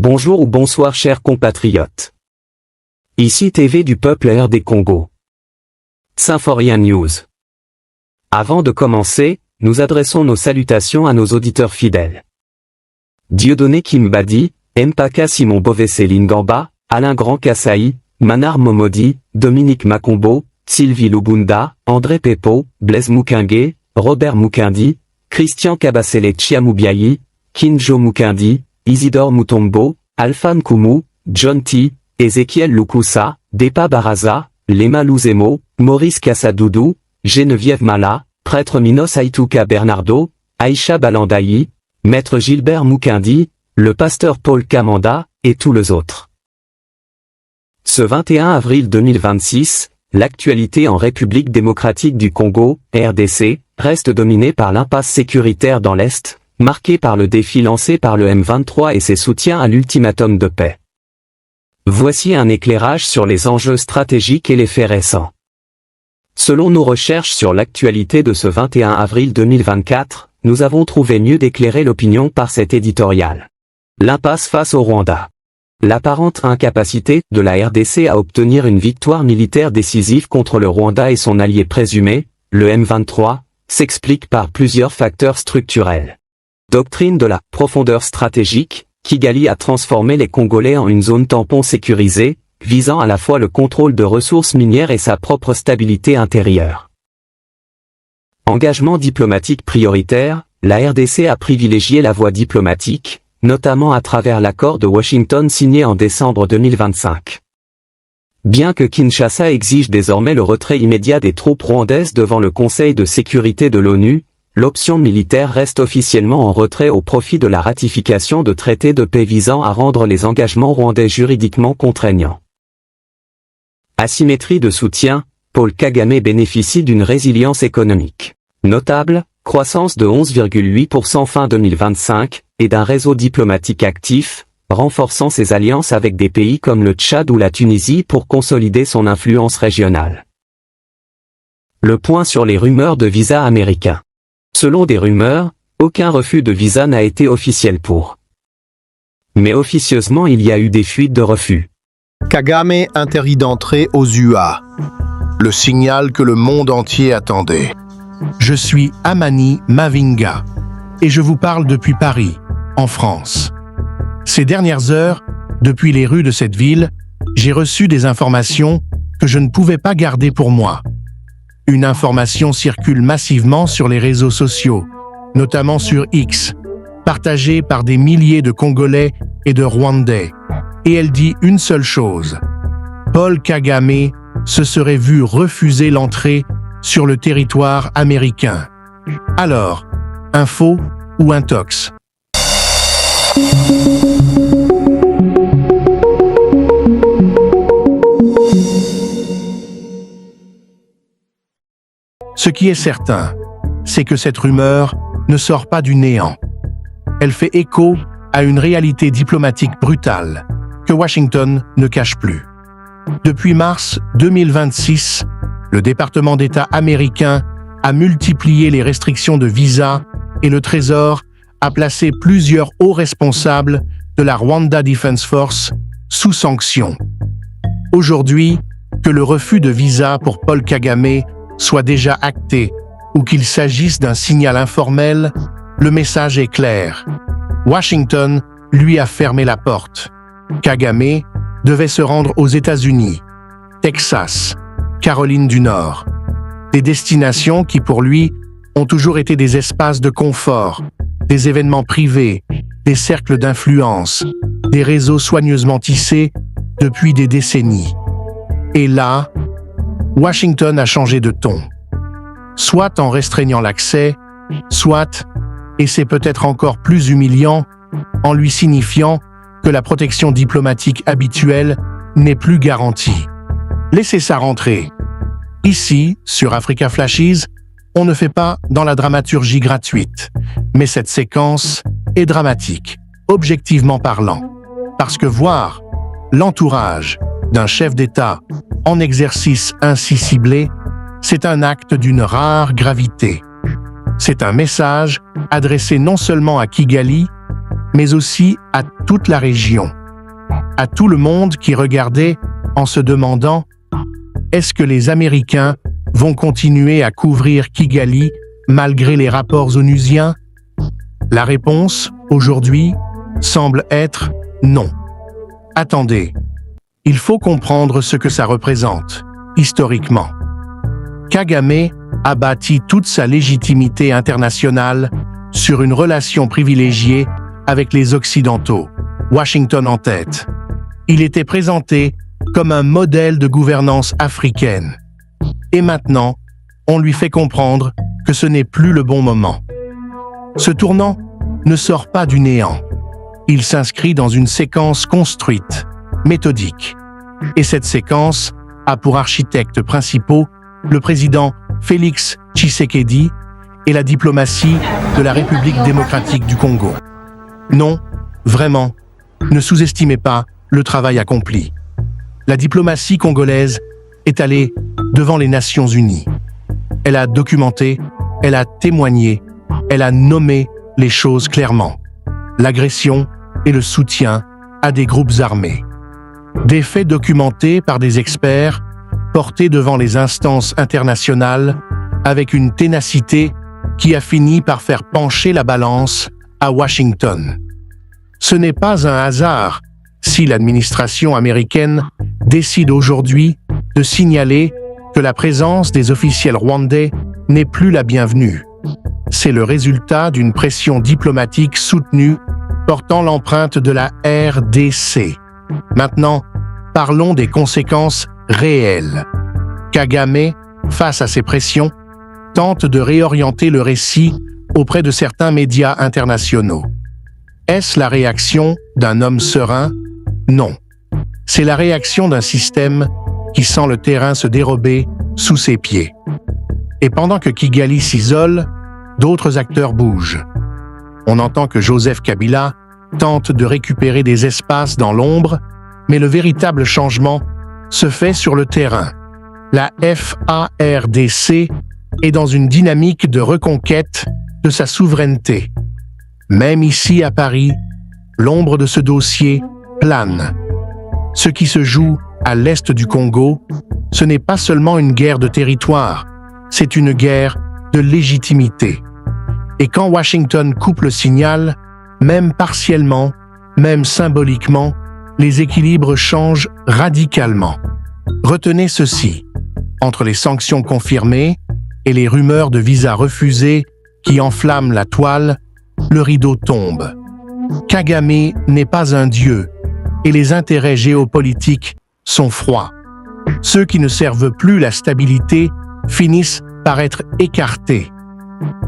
Bonjour ou bonsoir chers compatriotes. Ici TV du peuple RD Congo. Symphorien News. Avant de commencer, nous adressons nos salutations à nos auditeurs fidèles. Dieudonné Kimbadi, Mpaka Simon Bové Lingamba, Alain Grand Kassaï, Manar Momodi, Dominique Makombo, Sylvie Lubunda, André Pepo, Blaise Mukenge, Robert Mukindi, Christian Kabasele Chiamoubiayi, Kinjo Mukindi, Isidore Mutombo, Alpha Nkumu, John T, Ezekiel Lukusa, Depa Baraza, Lema Luzemo, Maurice Kassadoudou, Geneviève Mala, Prêtre Minos Aituka Bernardo, Aïcha Balandaï, Maître Gilbert Mukindi, le pasteur Paul Kamanda, et tous les autres. Ce 21 avril 2026, l'actualité en République démocratique du Congo, RDC, reste dominée par l'impasse sécuritaire dans l'Est, marquée par le défi lancé par le M23 et ses soutiens à l'ultimatum de paix. Voici un éclairage sur les enjeux stratégiques et les faits récents. Selon nos recherches sur l'actualité de ce 21 avril 2024, nous avons trouvé mieux d'éclairer l'opinion par cet éditorial. L'impasse face au Rwanda. L'apparente incapacité de la RDC à obtenir une victoire militaire décisive contre le Rwanda et son allié présumé, le M23, s'explique par plusieurs facteurs structurels. Doctrine de la profondeur stratégique, Kigali a transformé les Congolais en une zone tampon sécurisée, visant à la fois le contrôle de ressources minières et sa propre stabilité intérieure. Engagement diplomatique prioritaire, la RDC a privilégié la voie diplomatique, notamment à travers l'accord de Washington signé en décembre 2025. Bien que Kinshasa exige désormais le retrait immédiat des troupes rwandaises devant le Conseil de sécurité de l'ONU, l'option militaire reste officiellement en retrait au profit de la ratification de traités de paix visant à rendre les engagements rwandais juridiquement contraignants. Asymétrie de soutien, Paul Kagame bénéficie d'une résilience économique notable, croissance de 11,8% fin 2025, et d'un réseau diplomatique actif, renforçant ses alliances avec des pays comme le Tchad ou la Tunisie pour consolider son influence régionale. Le point sur les rumeurs de visa américains. Selon des rumeurs, aucun refus de visa n'a été officiel pour. Mais officieusement il y a eu des fuites de refus. Kagame interdit d'entrer aux UA. Le signal que le monde entier attendait. Je suis Amani Mavinga et je vous parle depuis Paris, en France. Ces dernières heures, depuis les rues de cette ville, j'ai reçu des informations que je ne pouvais pas garder pour moi. Une information circule massivement sur les réseaux sociaux, notamment sur X, partagée par des milliers de Congolais et de Rwandais. Et elle dit une seule chose. Paul Kagame se serait vu refuser l'entrée sur le territoire américain. Alors, un faux ou un tox? Ce qui est certain, c'est que cette rumeur ne sort pas du néant. Elle fait écho à une réalité diplomatique brutale que Washington ne cache plus. Depuis mars 2026, le département d'État américain a multiplié les restrictions de visa et le Trésor a placé plusieurs hauts responsables de la Rwanda Defense Force sous sanction. Aujourd'hui, que le refus de visa pour Paul Kagame soit déjà acté ou qu'il s'agisse d'un signal informel, le message est clair. Washington lui a fermé la porte. Kagame devait se rendre aux États-Unis, Texas, Caroline du Nord. Des destinations qui pour lui ont toujours été des espaces de confort, des événements privés, des cercles d'influence, des réseaux soigneusement tissés depuis des décennies. Et là, Washington a changé de ton. Soit en restreignant l'accès, soit, et c'est peut-être encore plus humiliant, en lui signifiant que la protection diplomatique habituelle n'est plus garantie. Laissez ça rentrer. Ici, sur Africa Flashes, on ne fait pas dans la dramaturgie gratuite, mais cette séquence est dramatique, objectivement parlant. Parce que voir l'entourage d'un chef d'État en exercice ainsi ciblé, c'est un acte d'une rare gravité. C'est un message adressé non seulement à Kigali, mais aussi à toute la région, à tout le monde qui regardait en se demandant « Est-ce que les Américains vont continuer à couvrir Kigali malgré les rapports onusiens ?» La réponse, aujourd'hui, semble être non. Attendez, il faut comprendre ce que ça représente, historiquement. Kagame a bâti toute sa légitimité internationale sur une relation privilégiée avec les Occidentaux, Washington en tête. Il était présenté comme un modèle de gouvernance africaine. Et maintenant, on lui fait comprendre que ce n'est plus le bon moment. Ce tournant ne sort pas du néant. Il s'inscrit dans une séquence construite, méthodique. Et cette séquence a pour architectes principaux le président Félix Tshisekedi et la diplomatie de la République démocratique du Congo. Non, vraiment, ne sous-estimez pas le travail accompli. La diplomatie congolaise est allée devant les Nations Unies. Elle a documenté, elle a témoigné, elle a nommé les choses clairement. L'agression et le soutien à des groupes armés. Des faits documentés par des experts, portés devant les instances internationales, avec une ténacité qui a fini par faire pencher la balance à Washington. Ce n'est pas un hasard si l'administration américaine décide aujourd'hui de signaler que la présence des officiels rwandais n'est plus la bienvenue. C'est le résultat d'une pression diplomatique soutenue portant l'empreinte de la RDC. Maintenant, parlons des conséquences réelles. Kagame, face à ces pressions, tente de réorienter le récit auprès de certains médias internationaux. Est-ce la réaction d'un homme serein? Non. C'est la réaction d'un système qui sent le terrain se dérober sous ses pieds. Et pendant que Kigali s'isole, d'autres acteurs bougent. On entend que Joseph Kabila tente de récupérer des espaces dans l'ombre, mais le véritable changement se fait sur le terrain. La FARDC est dans une dynamique de reconquête de sa souveraineté. Même ici à Paris, l'ombre de ce dossier plane. Ce qui se joue à l'est du Congo, ce n'est pas seulement une guerre de territoire, c'est une guerre de légitimité. Et quand Washington coupe le signal, même partiellement, même symboliquement, les équilibres changent radicalement. Retenez ceci, entre les sanctions confirmées et les rumeurs de visas refusés qui enflamment la toile, le rideau tombe. Kagame n'est pas un dieu, et les intérêts géopolitiques sont froids. Ceux qui ne servent plus la stabilité finissent par être écartés.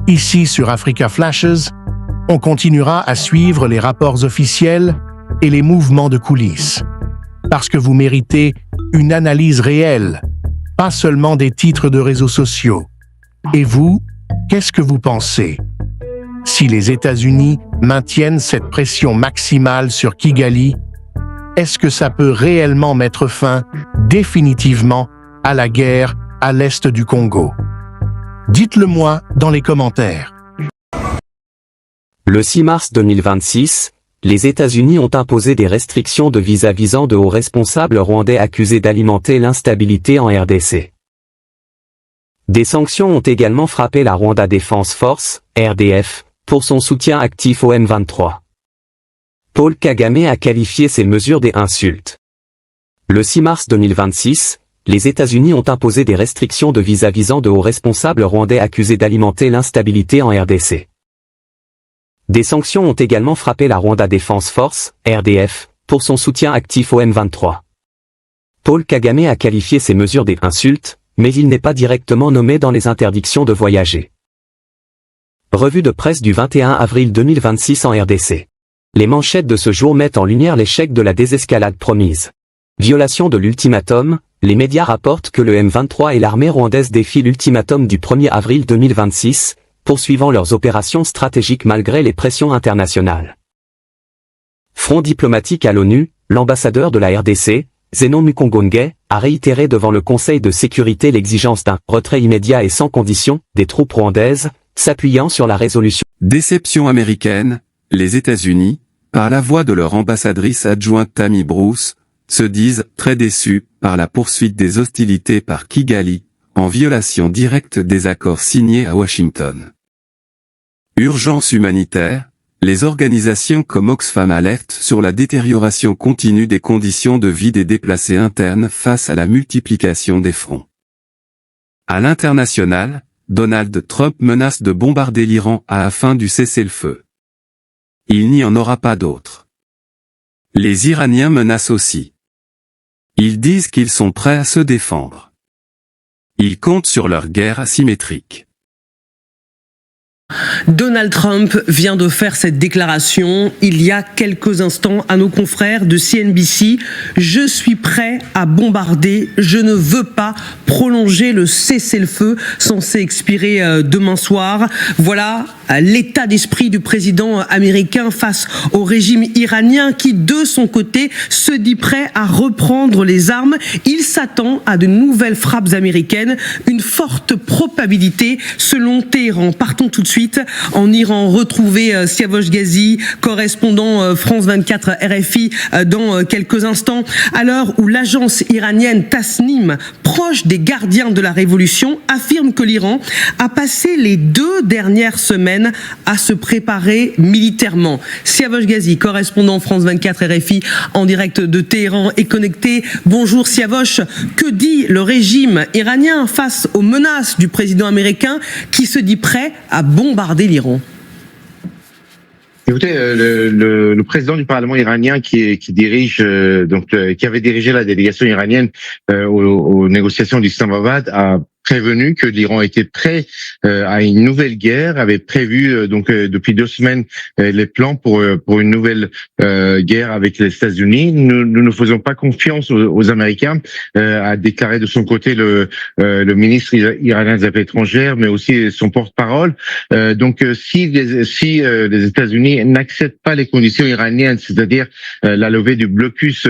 Ici sur Africa Flashes, on continuera à suivre les rapports officiels et les mouvements de coulisses. Parce que vous méritez une analyse réelle, pas seulement des titres de réseaux sociaux. Et vous, qu'est-ce que vous pensez? Si les États-Unis maintiennent cette pression maximale sur Kigali, est-ce que ça peut réellement mettre fin définitivement à la guerre à l'est du Congo? Dites-le-moi dans les commentaires. Le 6 mars 2026, les États-Unis ont imposé des restrictions de visa visant de hauts responsables rwandais accusés d'alimenter l'instabilité en RDC. Des sanctions ont également frappé la Rwanda Defense Force, RDF, pour son soutien actif au M23. Paul Kagame a qualifié ces mesures des insultes. Le 6 mars 2026, les États-Unis ont imposé des restrictions de visa visant de hauts responsables rwandais accusés d'alimenter l'instabilité en RDC. Des sanctions ont également frappé la Rwanda Defense Force, RDF, pour son soutien actif au M23. Paul Kagame a qualifié ces mesures des insultes, mais il n'est pas directement nommé dans les interdictions de voyager. Revue de presse du 21 avril 2026 en RDC. Les manchettes de ce jour mettent en lumière l'échec de la désescalade promise. Violation de l'ultimatum, les médias rapportent que le M23 et l'armée rwandaise défient l'ultimatum du 1er avril 2026, poursuivant leurs opérations stratégiques malgré les pressions internationales. Front diplomatique à l'ONU, l'ambassadeur de la RDC, Zenon Mukongonge, a réitéré devant le Conseil de sécurité l'exigence d'un retrait immédiat et sans condition des troupes rwandaises, s'appuyant sur la résolution. Déception américaine, les États-Unis, par la voix de leur ambassadrice adjointe Tammy Bruce, se disent très déçus par la poursuite des hostilités par Kigali, en violation directe des accords signés à Washington. Urgence humanitaire, les organisations comme Oxfam alertent sur la détérioration continue des conditions de vie des déplacés internes face à la multiplication des fronts. À l'international, Donald Trump menace de bombarder l'Iran à la fin du cessez-le-feu. Il n'y en aura pas d'autre. Les Iraniens menacent aussi. Ils disent qu'ils sont prêts à se défendre. Ils comptent sur leur guerre asymétrique. Donald Trump vient de faire cette déclaration il y a quelques instants à nos confrères de CNBC. Je suis prêt à bombarder, je ne veux pas prolonger le cessez-le-feu censé expirer demain soir. Voilà l'état d'esprit du président américain face au régime iranien qui, de son côté, se dit prêt à reprendre les armes. Il s'attend à de nouvelles frappes américaines, une forte probabilité selon Téhéran. Partons tout de suite en Iran, retrouver Siavosh Ghazi, correspondant France 24 RFI dans quelques instants. À l'heure où l'agence iranienne Tasnim, proche des gardiens de la révolution, affirme que l'Iran a passé les 2 dernières semaines à se préparer militairement. Siavosh Ghazi, correspondant France 24 RFI en direct de Téhéran, est connecté. Bonjour Siavosh, que dit le régime iranien face aux menaces du président américain qui se dit prêt à bombarder l'Iran? Écoutez, le président du Parlement iranien qui dirige qui avait dirigé la délégation iranienne aux négociations d'Islamabad a prévenu que l'Iran était prêt à une nouvelle guerre, avait prévu depuis 2 semaines les plans pour une nouvelle guerre avec les États-Unis. Nous ne faisons pas confiance aux Américains, a déclaré de son côté le ministre iranien des Affaires étrangères, mais aussi son porte-parole. Si les États-Unis n'acceptent pas les conditions iraniennes, c'est-à-dire la levée du blocus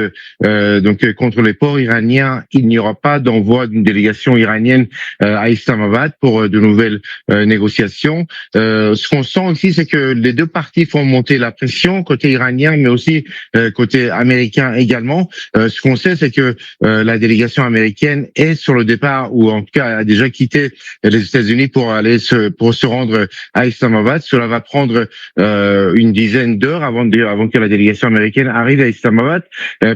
contre les ports iraniens, il n'y aura pas d'envoi d'une délégation iranienne à Islamabad pour de nouvelles négociations. Ce qu'on sent aussi, c'est que les 2 parties font monter la pression, côté iranien, mais aussi côté américain également. Ce qu'on sait, c'est que la délégation américaine est sur le départ, ou en tout cas a déjà quitté les États-Unis pour se rendre à Islamabad. Cela va prendre une dizaine d'heures avant que la délégation américaine arrive à Islamabad.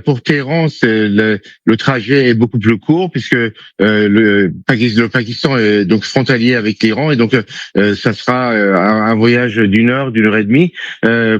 Pour Téhéran, le trajet est beaucoup plus court puisque le Pakistan est donc frontalier avec l'Iran et donc ça sera un voyage d'1 heure, d'1 heure et demie.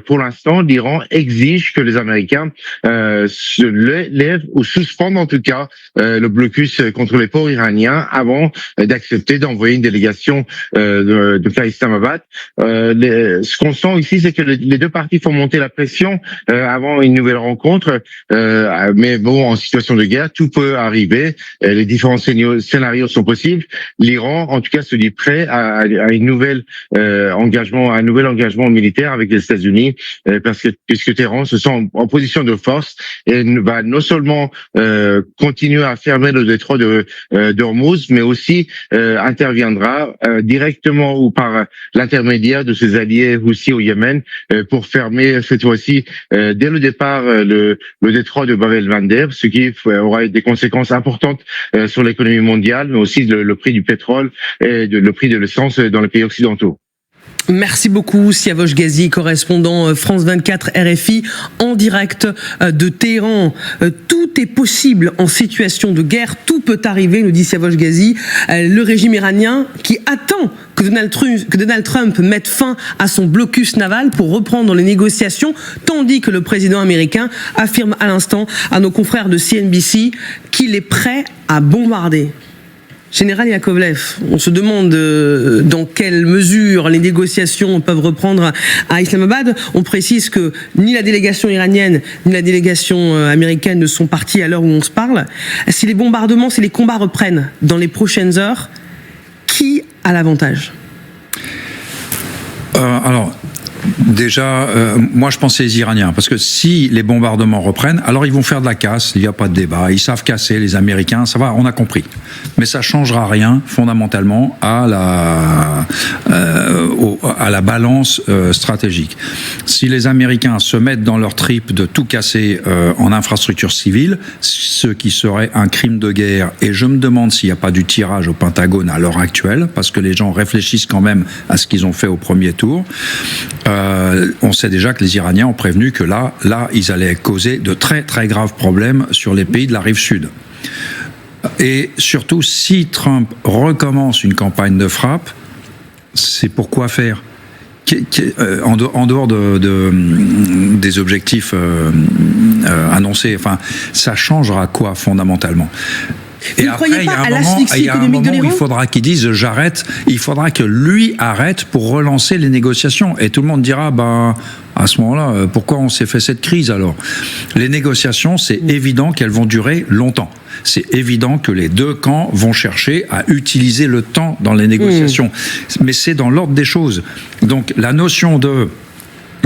Pour l'instant, l'Iran exige que les Américains se lèvent ou suspendent en tout cas le blocus contre les ports iraniens avant d'accepter d'envoyer une délégation à Islamabad. Ce qu'on sent ici, c'est que les 2 parties font monter la pression avant une nouvelle rencontre. Mais bon, en situation de guerre, tout peut arriver. Les différents scénarios sont possibles. L'Iran, en tout cas, se dit prêt à une nouvelle un nouvel engagement militaire avec les États-Unis, puisque Téhéran se sent en position de force et va non seulement continuer à fermer le détroit d'Ormuz, mais aussi interviendra directement ou par l'intermédiaire de ses alliés Houthis au Yémen pour fermer cette fois-ci dès le départ le détroit de Bab el-Mandeb, ce qui aura des conséquences importantes sur l'économie mondiale, mais aussi le prix du pétrole et le prix de l'essence dans les pays occidentaux. Merci beaucoup Siavosh Ghazi, correspondant France 24 RFI en direct de Téhéran. Tout est possible en situation de guerre, tout peut arriver, nous dit Siavosh Ghazi. Le régime iranien qui attend que Donald Trump mette fin à son blocus naval pour reprendre les négociations, tandis que le président américain affirme à l'instant à nos confrères de CNBC qu'il est prêt à bombarder. Général Yakovlev, on se demande dans quelle mesure les négociations peuvent reprendre à Islamabad. On précise que ni la délégation iranienne ni la délégation américaine ne sont partis à l'heure où on se parle. Si les combats reprennent dans les prochaines heures, qui a l'avantage ? Déjà, moi je pensais les Iraniens, parce que si les bombardements reprennent, alors ils vont faire de la casse, il n'y a pas de débat, ils savent casser, les Américains, ça va, on a compris. Mais ça changera rien, fondamentalement, à à la balance stratégique. Si les Américains se mettent dans leur trip de tout casser en infrastructure civile, ce qui serait un crime de guerre, et je me demande s'il n'y a pas du tirage au Pentagone à l'heure actuelle, parce que les gens réfléchissent quand même à ce qu'ils ont fait au premier tour. On sait déjà que les Iraniens ont prévenu que là, ils allaient causer de très très graves problèmes sur les pays de la rive sud. Et surtout, si Trump recommence une campagne de frappe, c'est pour quoi faire ? En dehors des objectifs annoncés, enfin, ça changera quoi fondamentalement ? Vous ne croyez pas à l'asphyxie économique de l'Iran ? Il faudra qu'il dise j'arrête. Il faudra que lui arrête pour relancer les négociations. Et tout le monde dira à ce moment-là, pourquoi on s'est fait cette crise alors ? Les négociations, c'est évident qu'elles vont durer longtemps. C'est évident que les deux camps vont chercher à utiliser le temps dans les négociations. Mais c'est dans l'ordre des choses. Donc la notion de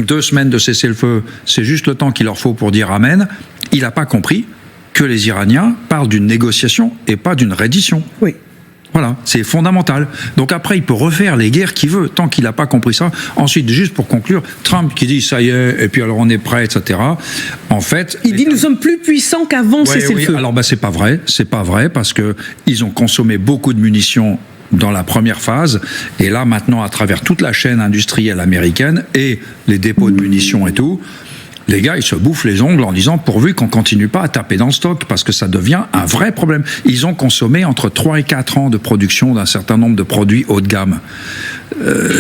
2 semaines de cessez-le-feu, c'est juste le temps qu'il leur faut pour dire amen. Il n'a pas compris que les Iraniens parlent d'une négociation et pas d'une reddition. Oui. Voilà, c'est fondamental. Donc après, il peut refaire les guerres qu'il veut, tant qu'il n'a pas compris ça. Ensuite, juste pour conclure, Trump qui dit ça y est, et puis alors on est prêt, etc. En fait, il dit nous sommes plus puissants qu'avant cessez-le-feu. Oui, alors c'est pas vrai parce que ils ont consommé beaucoup de munitions dans la première phase, et là maintenant à travers toute la chaîne industrielle américaine et les dépôts de munitions et tout. Les gars, ils se bouffent les ongles en disant pourvu qu'on continue pas à taper dans le stock, parce que ça devient un vrai problème. Ils ont consommé entre 3 et 4 ans de production d'un certain nombre de produits haut de gamme.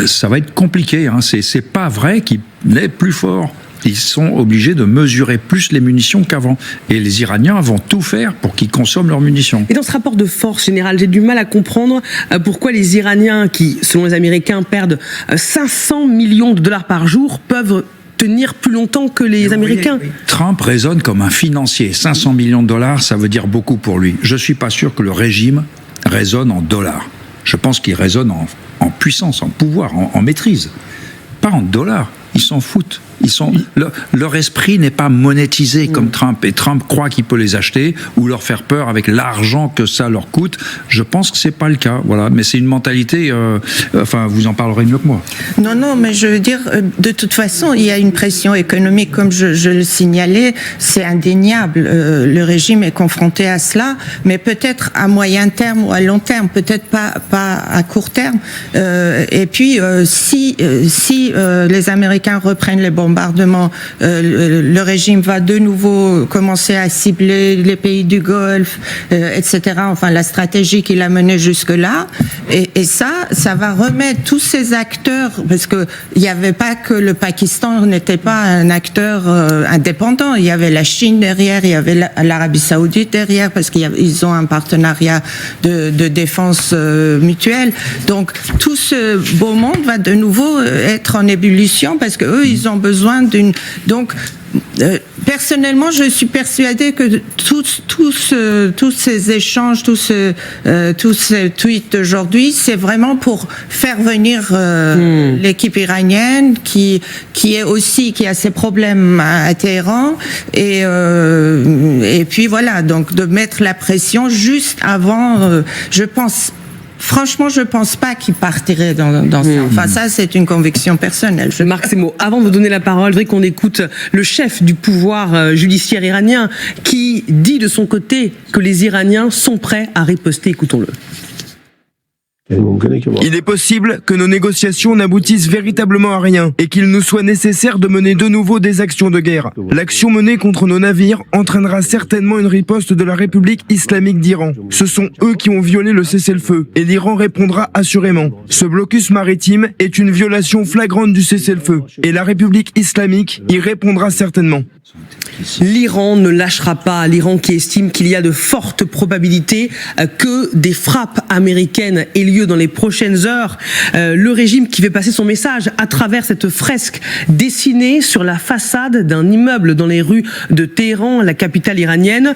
Ça va être compliqué, hein. C'est pas vrai qu'il est plus fort. Ils sont obligés de mesurer plus les munitions qu'avant. Et les Iraniens vont tout faire pour qu'ils consomment leurs munitions. Et dans ce rapport de force générale, j'ai du mal à comprendre pourquoi les Iraniens, qui, selon les Américains, perdent 500 millions de dollars par jour, peuvent tenir plus longtemps que les Américains. Trump raisonne comme un financier. 500 millions de dollars, ça veut dire beaucoup pour lui. Je suis pas sûr que le régime raisonne en dollars. Je pense qu'il raisonne en puissance, en pouvoir, en maîtrise. Pas en dollars. Ils s'en foutent. Leur esprit n'est pas monétisé comme Trump. Et Trump croit qu'il peut les acheter ou leur faire peur avec l'argent que ça leur coûte. Je pense que c'est pas le cas. Voilà. Mais c'est une mentalité. Enfin, vous en parlerez mieux que moi. Non, mais je veux dire, de toute façon, il y a une pression économique, comme je le signalais, c'est indéniable. Le régime est confronté à cela, mais peut-être à moyen terme ou à long terme, peut-être pas à court terme. Et puis, si les Américains reprennent les bombardements, le régime va de nouveau commencer à cibler les pays du Golfe, etc. Enfin, la stratégie qu'il a menée jusque-là. Et ça va remettre tous ces acteurs, parce que il n'y avait pas que le Pakistan n'était pas un acteur indépendant. Il y avait la Chine derrière, il y avait l'Arabie Saoudite derrière, parce qu'ils ont un partenariat de défense mutuelle. Donc, tout ce beau monde va de nouveau être en ébullition, parce que eux, ils ont besoin d'une... Donc, personnellement, je suis persuadée que tous ces échanges, tous ces tweets d'aujourd'hui, c'est vraiment pour faire venir l'équipe iranienne qui a ses problèmes à Téhéran, et puis voilà, donc de mettre la pression juste avant. Franchement, je pense pas qu'il partirait dans ça. Enfin, ça, c'est une conviction personnelle. Marc Semo, avant de vous donner la parole, je voudrais qu'on écoute le chef du pouvoir judiciaire iranien qui dit de son côté que les Iraniens sont prêts à riposter. Écoutons-le. Il est possible que nos négociations n'aboutissent véritablement à rien et qu'il nous soit nécessaire de mener de nouveau des actions de guerre. L'action menée contre nos navires entraînera certainement une riposte de la République islamique d'Iran. Ce sont eux qui ont violé le cessez-le-feu et l'Iran répondra assurément. Ce blocus maritime est une violation flagrante du cessez-le-feu et la République islamique y répondra certainement. L'Iran ne lâchera pas, l'Iran qui estime qu'il y a de fortes probabilités que des frappes américaines aient lieu dans les prochaines heures. Le régime qui fait passer son message à travers cette fresque dessinée sur la façade d'un immeuble dans les rues de Téhéran, la capitale iranienne.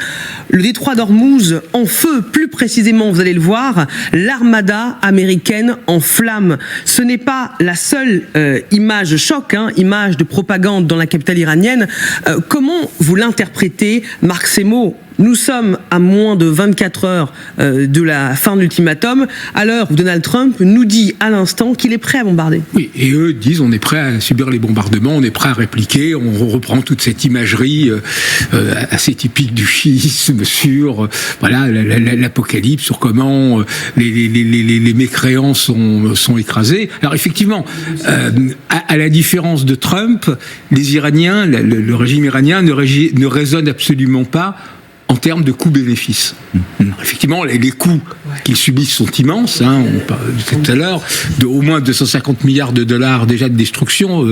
Le détroit d'Ormuz en feu, plus précisément, vous allez le voir, l'armada américaine en flammes. Ce n'est pas la seule image choc, image de propagande dans la capitale iranienne. Comment vous l'interprétez, Marc Semo, Nous sommes à moins de 24 heures de la fin de l'ultimatum, à l'heure où Donald Trump nous dit à l'instant qu'il est prêt à bombarder. Oui, et eux disent on est prêt à subir les bombardements, on est prêt à répliquer, on reprend toute cette imagerie assez typique du chiisme sur voilà l'apocalypse, sur comment les mécréants sont écrasés. Alors effectivement, à la différence de Trump, les Iraniens, le régime iranien ne raisonne absolument pas en termes de coûts-bénéfices. Effectivement, les coûts qu'ils subissent sont immenses. On parlait tout à l'heure au moins 250 milliards de dollars déjà de destruction,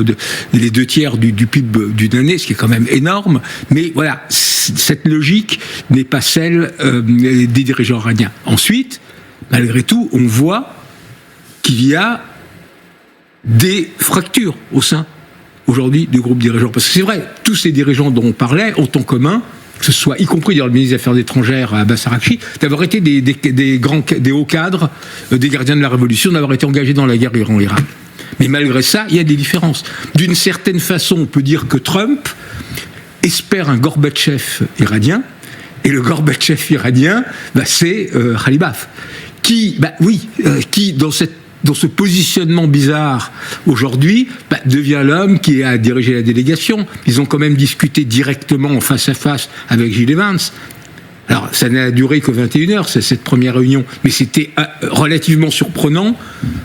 les 2/3 du PIB d'une année, ce qui est quand même énorme. Mais voilà, cette logique n'est pas celle des dirigeants iraniens. Ensuite, malgré tout, on voit qu'il y a des fractures au sein, aujourd'hui, du groupe dirigeant. Parce que c'est vrai, tous ces dirigeants dont on parlait ont en commun, que ce soit, y compris dans le ministre des Affaires étrangères Abbas Araghchi, d'avoir été des hauts cadres, des gardiens de la Révolution, d'avoir été engagés dans la guerre Iran-Iran. Mais malgré ça, il y a des différences. D'une certaine façon, on peut dire que Trump espère un Gorbatchev iranien, et le Gorbatchev iranien, c'est Khalibaf, qui dans ce positionnement bizarre aujourd'hui, devient l'homme qui a dirigé la délégation. Ils ont quand même discuté directement en face à face avec Gilles Evans. Alors, ça n'a duré que 21 heures, cette première réunion, mais c'était relativement surprenant,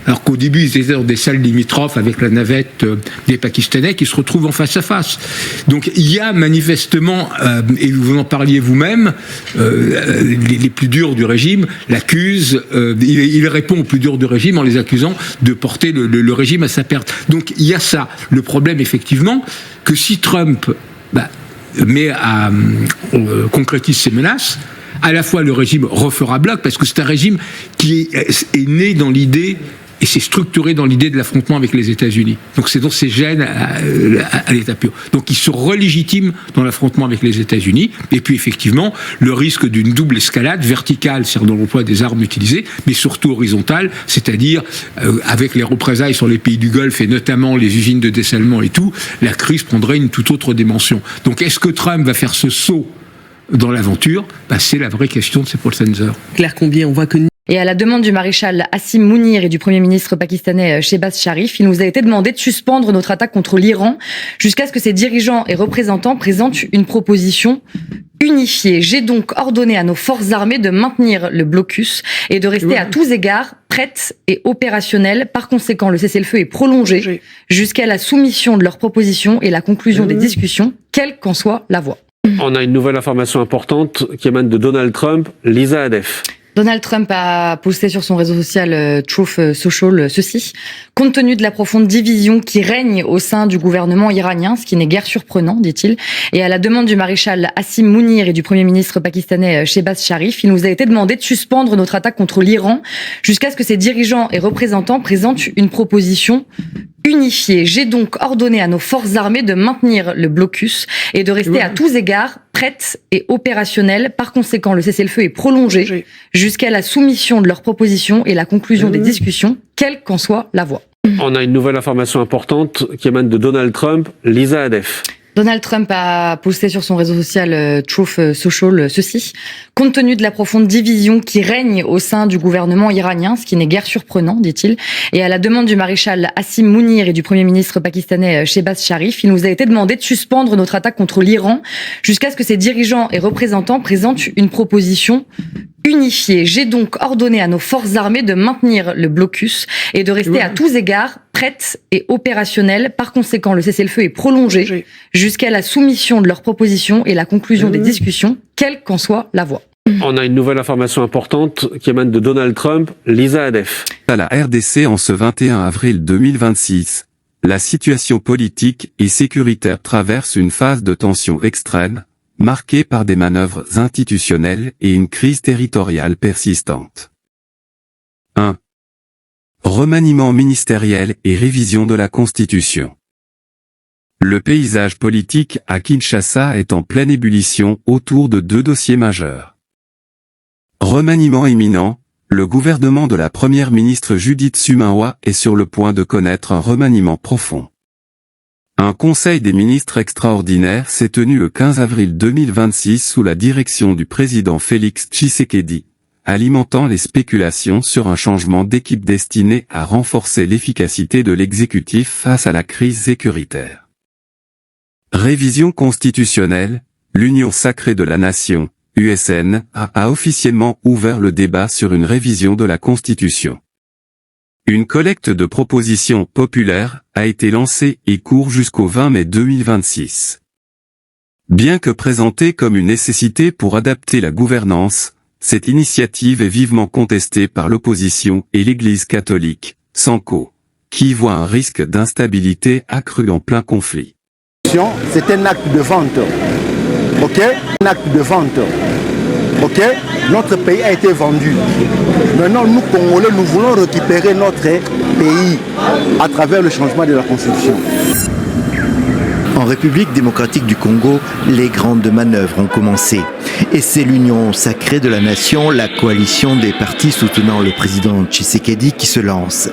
alors qu'au début, ils étaient dans des salles limitrophes avec la navette des Pakistanais qui se retrouvent en face à face. Donc, il y a manifestement, et vous en parliez vous-même, les plus durs du régime l'accusent, il répond aux plus durs du régime en les accusant de porter le régime à sa perte. Donc, il y a ça. Le problème, effectivement, que si Trump concrétise ses menaces, à la fois le régime refera bloc, parce que c'est un régime qui est né dans l'idée et s'est structuré dans l'idée de l'affrontement avec les États-Unis. Donc c'est dans ses gènes à l'état pur. Donc il se relégitime dans l'affrontement avec les États-Unis. Et puis effectivement, le risque d'une double escalade verticale, c'est-à-dire dans l'emploi des armes utilisées, mais surtout horizontale, c'est-à-dire avec les représailles sur les pays du Golfe et notamment les usines de dessalement et tout, la crise prendrait une toute autre dimension. Donc est-ce que Trump va faire ce saut dans l'aventure ? C'est la vraie question de ces Paul Sanzer. Claire Combier, on voit que... Et à la demande du maréchal Hassim Mounir et du Premier ministre pakistanais Shehbaz Sharif, il nous a été demandé de suspendre notre attaque contre l'Iran jusqu'à ce que ses dirigeants et représentants présentent une proposition unifiée. J'ai donc ordonné à nos forces armées de maintenir le blocus et de rester à tous égards prêtes et opérationnelles. Par conséquent, le cessez-le-feu est prolongé jusqu'à la soumission de leurs propositions et la conclusion des discussions, quelle qu'en soit la voie. On a une nouvelle information importante qui émane de Donald Trump, Lisa Hadef. Donald Trump a posté sur son réseau social Truth Social ceci. Compte tenu de la profonde division qui règne au sein du gouvernement iranien, ce qui n'est guère surprenant, dit-il, et à la demande du maréchal Hassim Mounir et du Premier ministre pakistanais Shehbaz Sharif, il nous a été demandé de suspendre notre attaque contre l'Iran jusqu'à ce que ses dirigeants et représentants présentent une proposition unifiée. J'ai donc ordonné à nos forces armées de maintenir le blocus et de rester à tous égards prêtes et opérationnelles. Par conséquent, le cessez-le-feu est prolongé jusqu'à la soumission de leurs propositions et la conclusion des discussions, quelle qu'en soit la voie. On a une nouvelle information importante qui émane de Donald Trump, Lisa Hadef. Donald Trump a posté sur son réseau social Truth Social ceci. Compte tenu de la profonde division qui règne au sein du gouvernement iranien, ce qui n'est guère surprenant, dit-il, et à la demande du maréchal Hassim Mounir et du Premier ministre pakistanais Shehbaz Sharif, il nous a été demandé de suspendre notre attaque contre l'Iran jusqu'à ce que ses dirigeants et représentants présentent une proposition unifiée. J'ai donc ordonné à nos forces armées de maintenir le blocus et de rester à tous égards prêtes et opérationnelles. Par conséquent, le cessez-le-feu est prolongé jusqu'à la soumission de leurs propositions et la conclusion des discussions, quelle qu'en soit la voie. On a une nouvelle information importante qui émane de Donald Trump, Lisa Hadef. À la RDC en ce 21 avril 2026, la situation politique et sécuritaire traverse une phase de tension extrême, marquée par des manœuvres institutionnelles et une crise territoriale persistante. 1. Remaniement ministériel et révision de la Constitution. Le paysage politique à Kinshasa est en pleine ébullition autour de deux dossiers majeurs. Remaniement imminent, le gouvernement de la première ministre Judith Suminwa est sur le point de connaître un remaniement profond. Un conseil des ministres extraordinaire s'est tenu le 15 avril 2026 sous la direction du président Félix Tshisekedi, alimentant les spéculations sur un changement d'équipe destiné à renforcer l'efficacité de l'exécutif face à la crise sécuritaire. Révision constitutionnelle, l'Union sacrée de la Nation, USN, a officiellement ouvert le débat sur une révision de la Constitution. Une collecte de propositions populaires a été lancée et court jusqu'au 20 mai 2026. Bien que présentée comme une nécessité pour adapter la gouvernance, cette initiative est vivement contestée par l'opposition et l'Église catholique, Sanko, qui voit un risque d'instabilité accru en plein conflit. C'est un acte de vente. Ok? Un acte de vente. Ok? Notre pays a été vendu. Maintenant, nous, Congolais, nous voulons récupérer notre pays à travers le changement de la Constitution. En République démocratique du Congo, les grandes manœuvres ont commencé. Et c'est l'Union sacrée de la Nation, la coalition des partis soutenant le président Tshisekedi qui se lance.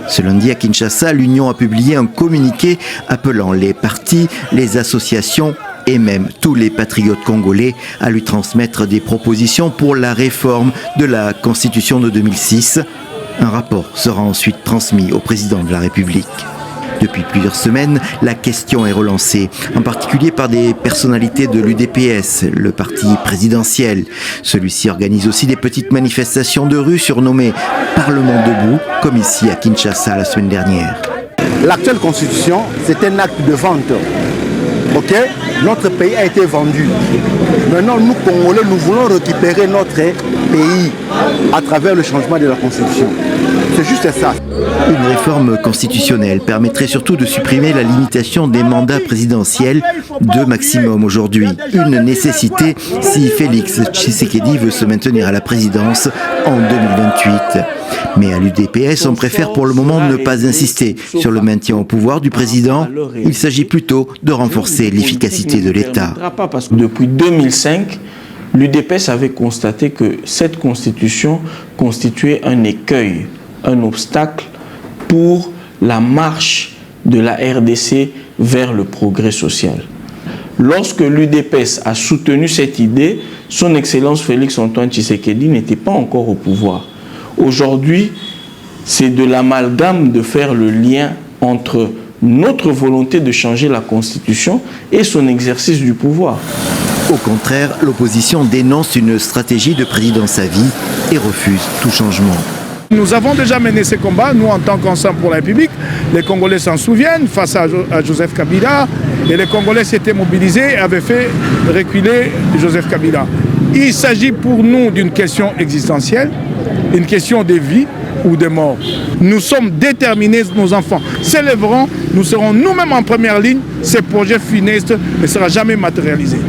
Ce lundi à Kinshasa, l'Union a publié un communiqué appelant les partis, les associations et même tous les patriotes congolais à lui transmettre des propositions pour la réforme de la Constitution de 2006. Un rapport sera ensuite transmis au président de la République. Depuis plusieurs semaines, la question est relancée, en particulier par des personnalités de l'UDPS, le parti présidentiel. Celui-ci organise aussi des petites manifestations de rue surnommées Parlement debout, comme ici à Kinshasa la semaine dernière. L'actuelle constitution, c'est un acte de vente. Ok? Notre pays a été vendu. Maintenant, nous, Congolais, nous voulons récupérer notre pays à travers le changement de la Constitution. C'est juste ça. Une réforme constitutionnelle permettrait surtout de supprimer la limitation des mandats présidentiels, 2 maximum aujourd'hui. Une nécessité si Félix Tshisekedi veut se maintenir à la présidence en 2028. Mais à l'UDPS, on préfère pour le moment ne pas insister sur le maintien au pouvoir du président. Il s'agit plutôt de renforcer l'efficacité de l'État. Parce que depuis 2005, l'UDPS avait constaté que cette constitution constituait un écueil, un obstacle pour la marche de la RDC vers le progrès social. Lorsque l'UDPS a soutenu cette idée, son Excellence Félix Antoine Tshisekedi n'était pas encore au pouvoir. Aujourd'hui, c'est de l'amalgame de faire le lien entre notre volonté de changer la Constitution et son exercice du pouvoir. Au contraire, l'opposition dénonce une stratégie de présidence à vie et refuse tout changement. Nous avons déjà mené ces combats, nous en tant qu'Ensemble pour la République. Les Congolais s'en souviennent face à Joseph Kabila. Et les Congolais s'étaient mobilisés et avaient fait reculer Joseph Kabila. Il s'agit pour nous d'une question existentielle, une question de vie ou de mort. Nous sommes déterminés, nos enfants s'élèveront, nous serons nous-mêmes en première ligne. Ces projets funestes ne seront jamais matérialisés.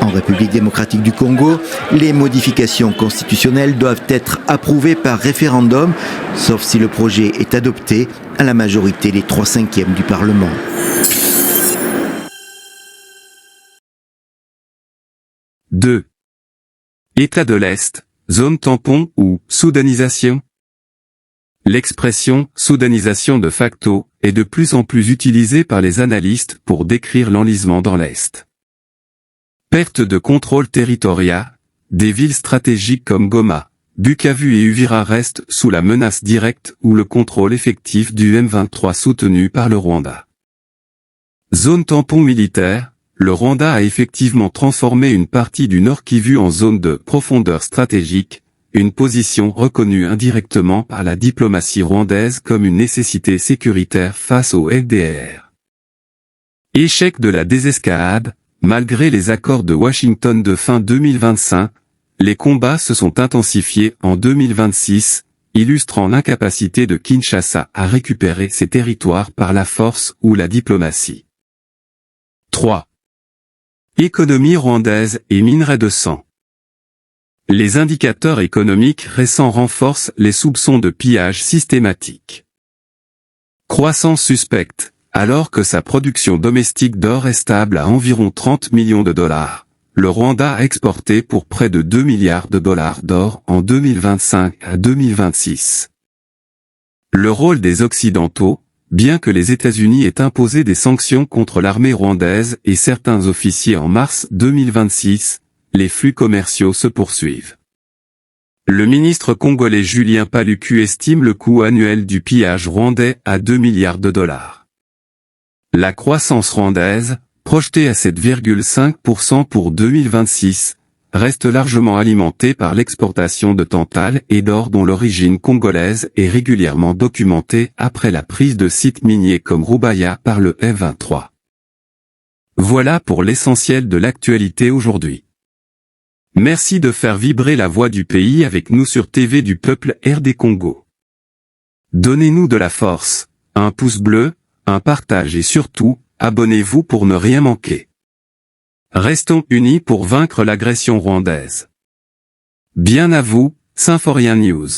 En République démocratique du Congo, les modifications constitutionnelles doivent être approuvées par référendum, sauf si le projet est adopté à la majorité des 3/5 du Parlement. État de l'Est, zone tampon ou soudanisation. L'expression « soudanisation de facto » est de plus en plus utilisée par les analystes pour décrire l'enlisement dans l'Est. Perte de contrôle territorial, des villes stratégiques comme Goma, Bukavu et Uvira restent sous la menace directe ou le contrôle effectif du M23 soutenu par le Rwanda. Zone tampon militaire, le Rwanda a effectivement transformé une partie du Nord Kivu en zone de profondeur stratégique, une position reconnue indirectement par la diplomatie rwandaise comme une nécessité sécuritaire face au LDR. Échec de la désescalade. Malgré les accords de Washington de fin 2025, les combats se sont intensifiés en 2026, illustrant l'incapacité de Kinshasa à récupérer ses territoires par la force ou la diplomatie. 3. Économie rwandaise et minerais de sang. Les indicateurs économiques récents renforcent les soupçons de pillage systématique. Croissance suspecte. Alors que sa production domestique d'or est stable à environ 30 millions de dollars, le Rwanda a exporté pour près de 2 milliards de dollars d'or en 2025 à 2026. Le rôle des Occidentaux, Bien que les États-Unis aient imposé des sanctions contre l'armée rwandaise et certains officiers en mars 2026, les flux commerciaux se poursuivent. Le ministre congolais Julien Paluku estime le coût annuel du pillage rwandais à 2 milliards de dollars. La croissance rwandaise, projetée à 7,5% pour 2026, reste largement alimentée par l'exportation de tantale et d'or dont l'origine congolaise est régulièrement documentée après la prise de sites miniers comme Rubaya par le F-23. Voilà pour l'essentiel de l'actualité aujourd'hui. Merci de faire vibrer la voix du pays avec nous sur TV du Peuple RD Congo. Donnez-nous de la force, un pouce bleu, un partage et surtout, abonnez-vous pour ne rien manquer. Restons unis pour vaincre l'agression rwandaise. Bien à vous, Symphorien News.